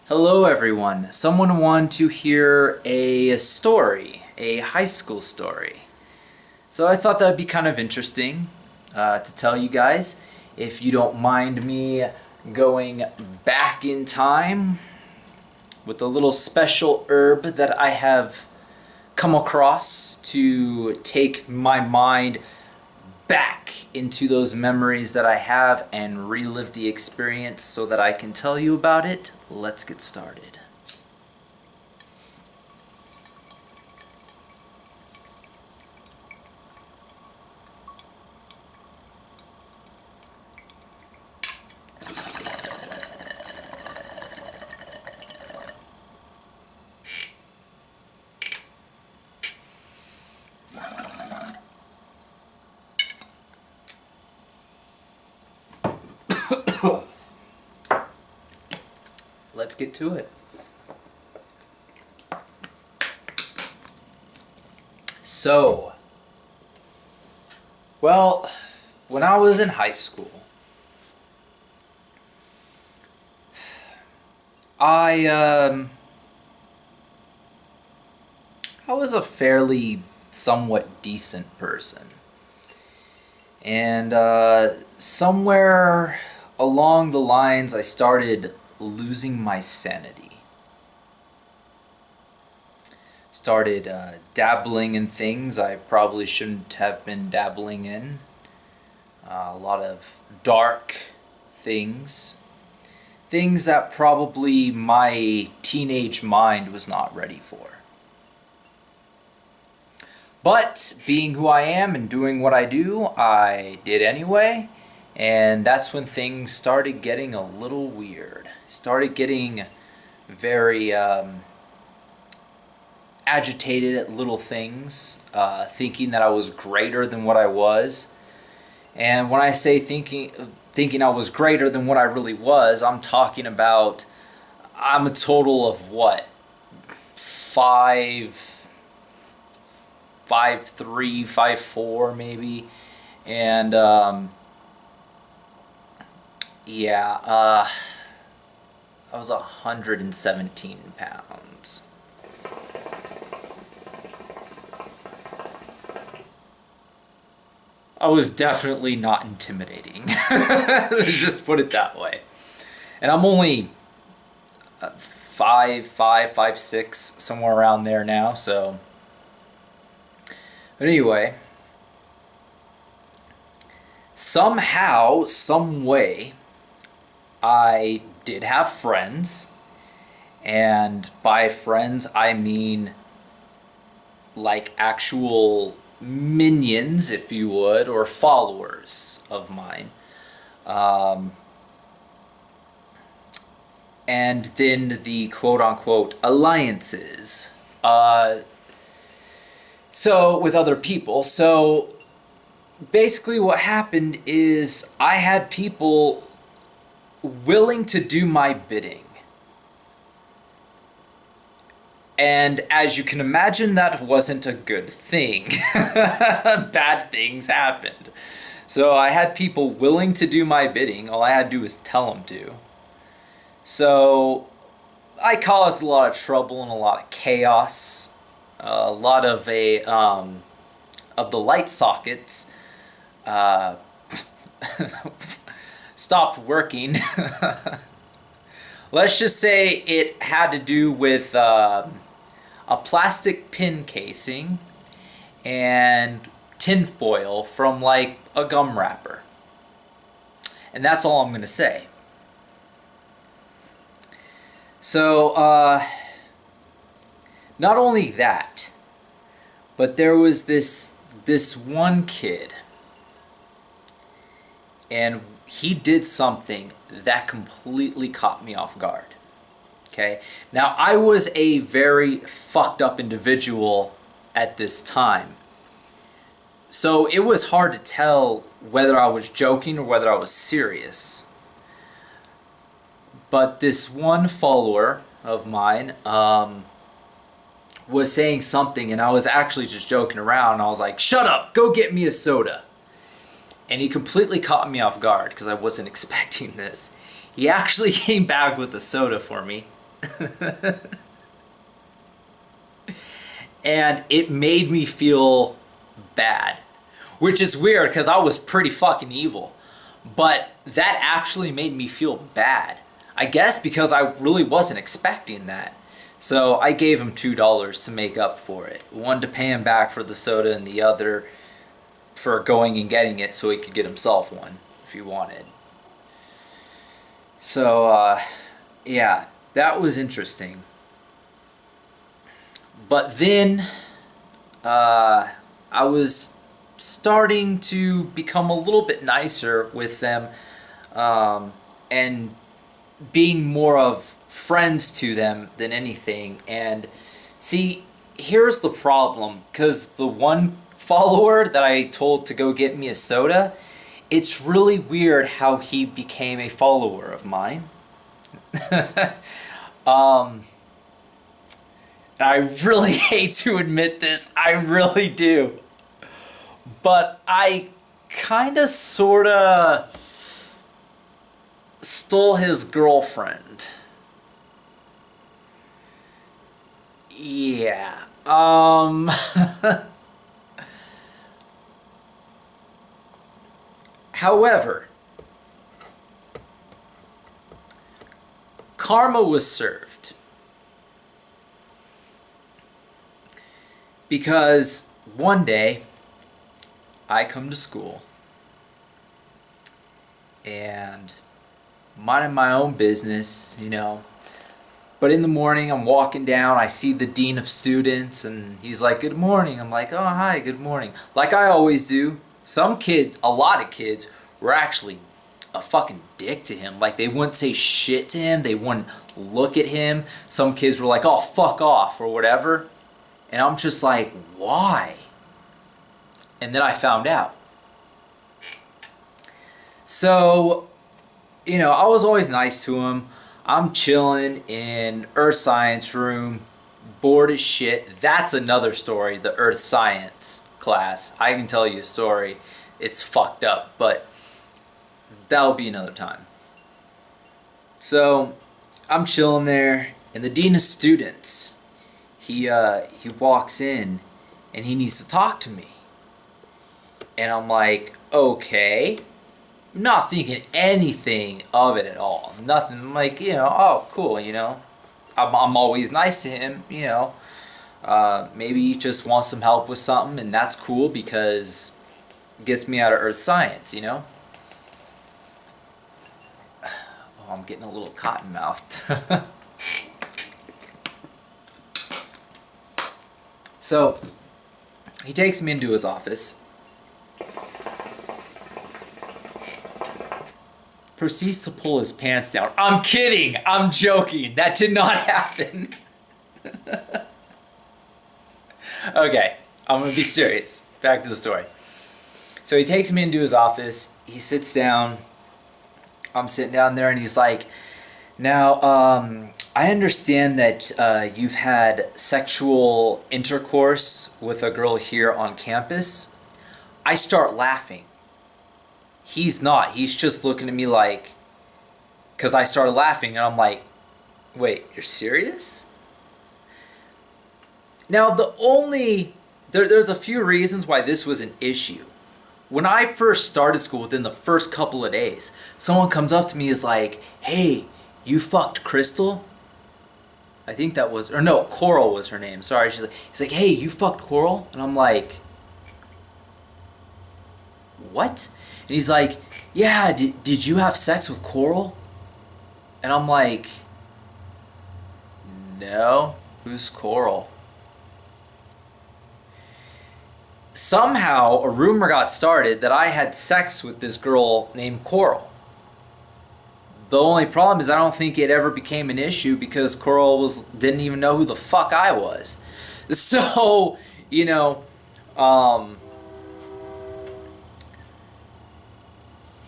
Hello everyone. Someone wanted to hear a story, a high school story. So I thought that would be kind of interesting to tell you guys. If you don't mind me going back in time with a little special herb that I have come across to take my mind back into those memories that I have and relive the experience so that I can tell you about it. Let's get started. Let's get to it. So, when I was in high school, I was a fairly somewhat decent person. And somewhere along the lines I started losing my sanity. Started dabbling in things I probably shouldn't have been dabbling in. A lot of dark things. Things that probably my teenage mind was not ready for. But being who I am and doing what I do, I did anyway. And that's when things started getting a little weird. Started getting very agitated at little things, thinking that I was greater than what I was. And when I say thinking I was greater than what I really was, I'm talking about I'm a total of what? 5'3", 5'4", maybe. And I was 117 pounds. I was definitely not intimidating. Just put it that way. And I'm only 5'5", 5'6", somewhere around there now, so. But anyway, somehow, some way, I did have friends, and by friends I mean like actual minions, if you would, or followers of mine. And then the quote-unquote alliances. So with other people. So basically what happened is I had people willing to do my bidding. And as you can imagine, that wasn't a good thing. Bad things happened. So I had people willing to do my bidding. All I had to do was tell them to. So I caused a lot of trouble and a lot of chaos. A lot of the light sockets stopped working. Let's just say it had to do with a plastic pin casing and tinfoil from like a gum wrapper. And that's all I'm going to say. So, not only that, but there was this one kid, and he did something that completely caught me off guard. Okay? Now, I was a very fucked up individual at this time. So it was hard to tell whether I was joking or whether I was serious. But this one follower of mine was saying something, and I was actually just joking around. I was like, "Shut up, go get me a soda." And he completely caught me off guard because I wasn't expecting this. He actually came back with a soda for me. And it made me feel bad, which is weird because I was pretty fucking evil. But that actually made me feel bad. I guess because I really wasn't expecting that. So I gave him $2 to make up for it. One to pay him back for the soda and the other for going and getting it so he could get himself one if he wanted. So, yeah, that was interesting. But then I was starting to become a little bit nicer with them, and being more of friends to them than anything. And see, here's the problem, because the one follower that I told to go get me a soda, it's really weird how he became a follower of mine. I really hate to admit this, I really do. But I kinda sorta stole his girlfriend. Yeah. However, karma was served. Because one day, I come to school and minding my own business, you know. But in the morning, I'm walking down, I see the dean of students, and he's like, "Good morning." I'm like, "Oh, hi, good morning." Like I always do. Some kids, a lot of kids, were actually a fucking dick to him. Like, they wouldn't say shit to him, they wouldn't look at him. Some kids were like, "Oh, fuck off," or whatever. And I'm just like, why? And then I found out. So, you know, I was always nice to him. I'm chilling in earth science room, bored as shit. That's another story, the earth science class. I can tell you a story. It's fucked up, but that'll be another time. So, I'm chilling there, and the dean of students, he walks in, and he needs to talk to me. And I'm like, okay. Not thinking anything of it at all. Nothing. I'm like, you know, oh, cool, you know. I'm always nice to him, you know. Maybe he just wants some help with something, and that's cool because it gets me out of earth science, you know. Oh, I'm getting a little cotton-mouthed. So, he takes me into his office. Proceeds to pull his pants down. I'm kidding! I'm joking! That did not happen. Okay, I'm gonna be serious. Back to the story. So he takes me into his office, he sits down, I'm sitting down there, and he's like, "Now, I understand that you've had sexual intercourse with a girl here on campus." I start laughing. He's not. He's just looking at me like, because I started laughing, and I'm like, wait, you're serious? Now, there's a few reasons why this was an issue. When I first started school, within the first couple of days, someone comes up to me and is like, "Hey, you fucked Crystal?" I think that was, or no, Coral was her name. Sorry. He's like, "Hey, you fucked Coral?" And I'm like, what? And he's like, "Yeah, did you have sex with Coral?" And I'm like, "No, who's Coral?" Somehow a rumor got started that I had sex with this girl named Coral. The only problem is I don't think it ever became an issue because Coral didn't even know who the fuck I was. So, you know,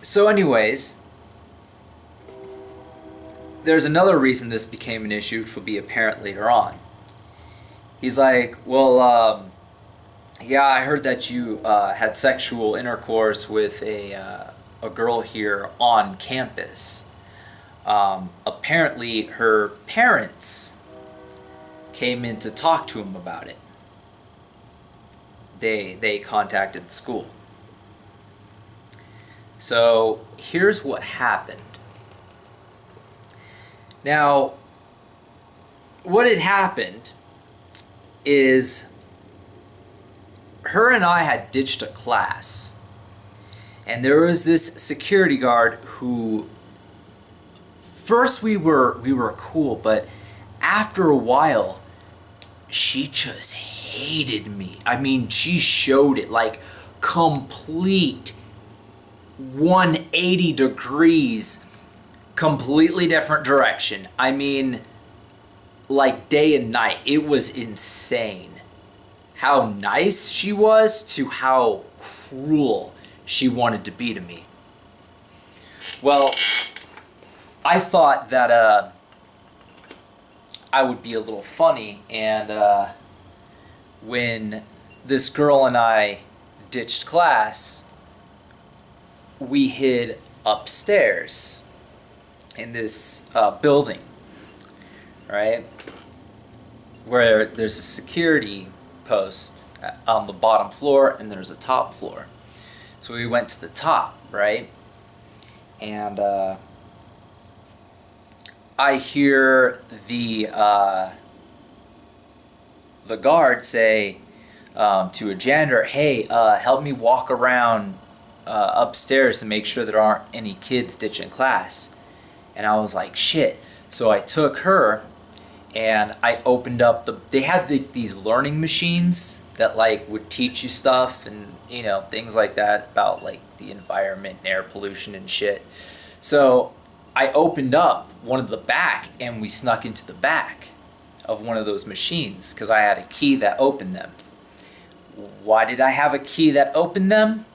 so anyways, there's another reason this became an issue, which will be apparent later on. He's like, "Well, yeah, I heard that you had sexual intercourse with a girl here on campus. Apparently her parents came in to talk to him about it. They contacted the school. So here's what happened. Now, what had happened is her and I had ditched a class, and there was this security guard who, first we were cool, but after a while she just hated me. I mean, she showed it, like complete 180 degrees, completely different direction. I mean, like day and night. It was insane how nice she was to how cruel she wanted to be to me. Well, I thought that I would be a little funny, and when this girl and I ditched class, we hid upstairs in this building, right? Where there's a security post on the bottom floor and there's a top floor. So we went to the top, right? And I hear the guard say to a janitor, "Hey, help me walk around upstairs to make sure there aren't any kids ditching class." And I was like, shit. So I took her and I opened up they had these learning machines that like would teach you stuff and, you know, things like that about like the environment and air pollution and shit. So I opened up one of the back and we snuck into the back of one of those machines because I had a key that opened them. Why did I have a key that opened them?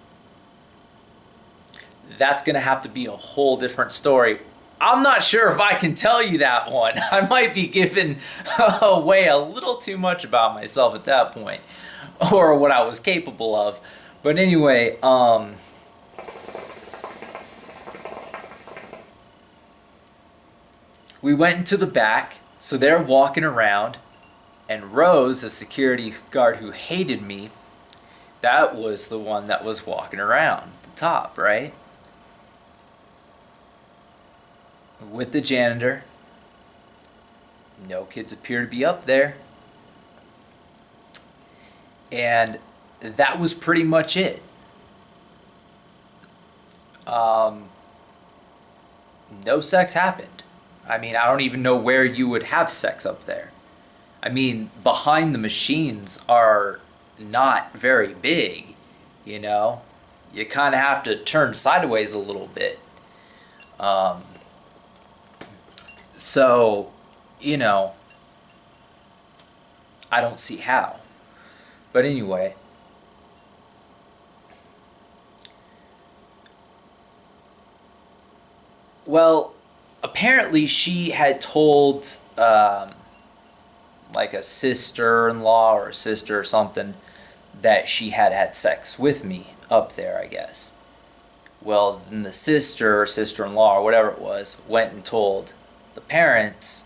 That's going to have to be a whole different story. I'm not sure if I can tell you that one. I might be giving away a little too much about myself at that point, or what I was capable of. But anyway, we went into the back, so they're walking around, and Rose, a security guard who hated me, that was the one that was walking around the top, right? With the janitor. No kids appear to be up there. And that was pretty much it. No sex happened. I mean, I don't even know where you would have sex up there. I mean, behind the machines are not very big, you know? You kind of have to turn sideways a little bit. So, you know, I don't see how. But anyway, well, apparently she had told like a sister-in-law or a sister or something that she had had sex with me up there, I guess. Well, then the sister or sister-in-law or whatever it was went and told the parents.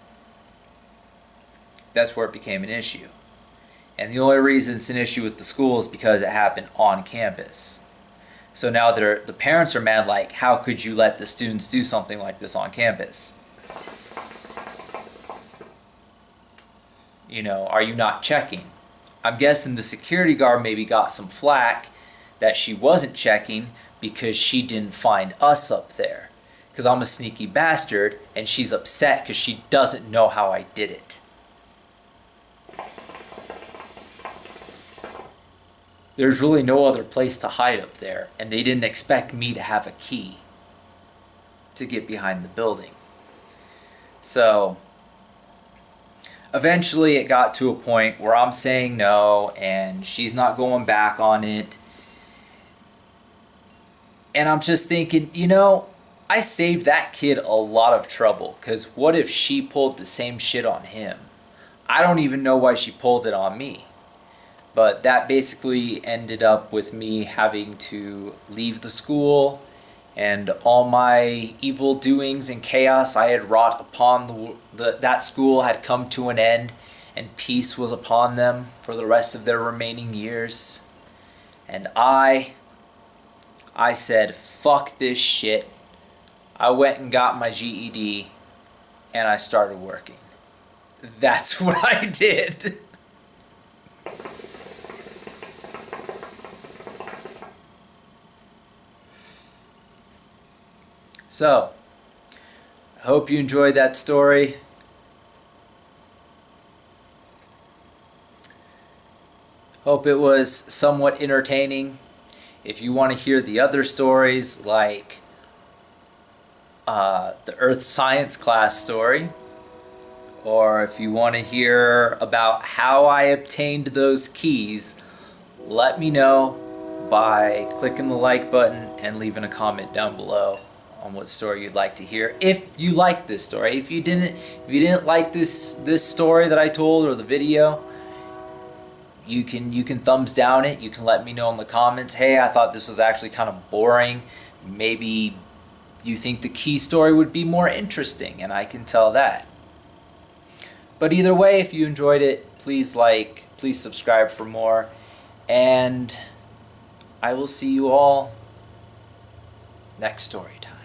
That's where it became an issue. And the only reason it's an issue with the school is because it happened on campus. So now the parents are mad, like, how could you let the students do something like this on campus? You know, are you not checking? I'm guessing the security guard maybe got some flack that she wasn't checking because she didn't find us up there. Because I'm a sneaky bastard, and she's upset because she doesn't know how I did it. There's really no other place to hide up there, and they didn't expect me to have a key to get behind the building. So eventually it got to a point where I'm saying no, and she's not going back on it. And I'm just thinking, you know, I saved that kid a lot of trouble, because what if she pulled the same shit on him? I don't even know why she pulled it on me. But that basically ended up with me having to leave the school and all my evil doings and chaos I had wrought upon that school had come to an end, and peace was upon them for the rest of their remaining years. And I said, fuck this shit. I went and got my GED, and I started working. That's what I did. So, I hope you enjoyed that story. Hope it was somewhat entertaining. If you want to hear the other stories, like the Earth Science class story, or if you want to hear about how I obtained those keys, let me know by clicking the like button and leaving a comment down below on what story you'd like to hear. If you like this story, if you didn't like this story that I told or the video, you can thumbs down it. You can let me know in the comments, hey, I thought this was actually kind of boring. Maybe you think the key story would be more interesting, and I can tell that. But either way, if you enjoyed it, please please subscribe for more, and I will see you all next story time.